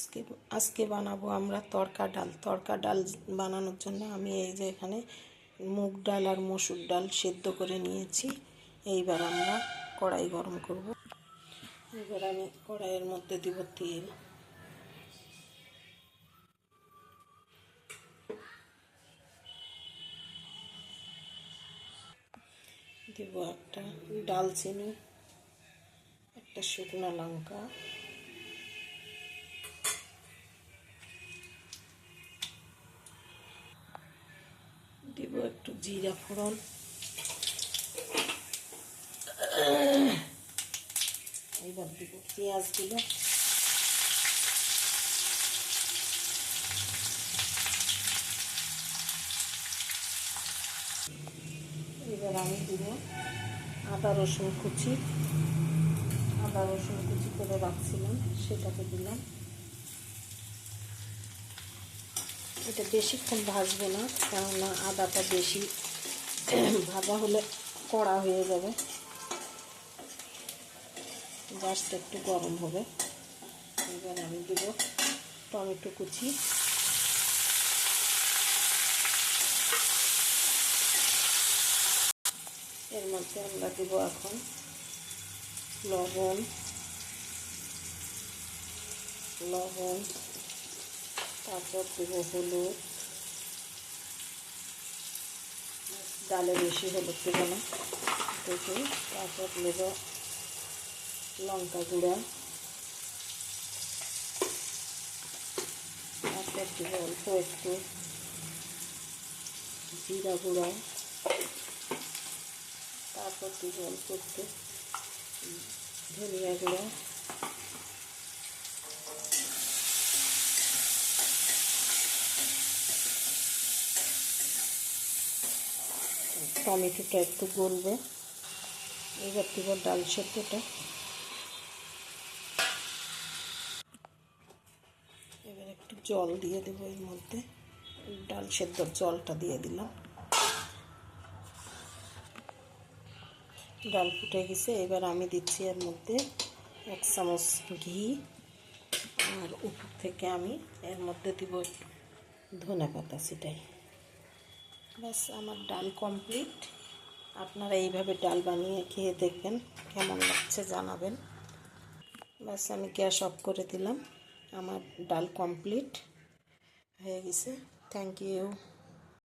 আজকে আজকে বানাবো আমরা তড়কা ডাল। তড়কা ডাল বানানোর জন্য আমি এই যে এখানে মুগ ডাল আর মসুর ডাল সেদ্ধ করে নিয়েছি। এইবার আমরা কড়াই গরম করব। এবার আমি কড়াইয়ের মধ্যে দিব তেল, দেব একটা ডালচিনি, একটা শুকনো লঙ্কা, দিব একটু জিরা ফোড়ন, এবার দিব পেঁয়াজগুলো, এবার আমি দিব আদা রসুন কুচি করে রাখছিলাম সেটাকে দিলাম। এটা বেশিক্ষণ ভাজবো না, কেননা আদাটা বেশি ভাজা হলে কড়া হয়ে যাবে, গ্যাসটা একটু গরম হবে। এবার আমি দেব টমেটো কুচি, এর মধ্যে আমরা দেব এখন লবণ, তারপর দেব হলুদ, ডালে বেশি হলুদ দেব না দেখে, তারপর নেব লঙ্কা গুঁড়া, তারপর দেব অল্প একটু জিরা গুঁড়া, তারপর দেব অল্প একটু ধনিয়া গুঁড়া, টমেটোটা একটু গলবে। এবার দেব ডাল সেদ্ধটা, এবার একটু জল দিয়ে দেবো এর মধ্যে, ডাল সেদ্ধর জলটা দিয়ে দিলাম। ডাল ফুটে গেছে, এবার আমি দিচ্ছি এর মধ্যে 1 চামচ ঘি, আর উপর থেকে আমি এর মধ্যে দিব ধনেপাতা ছিটাই। ব্যাস আমার ডাল কমপ্লিট। আপনারা এইভাবে ডাল বানিয়ে খেয়ে দেখবেন, কেমন লাগছে জানাবেন। ব্যাস আমি গ্যাস অফ করে দিলাম, আমার ডাল কমপ্লিট হয়ে গেছে। Thank you.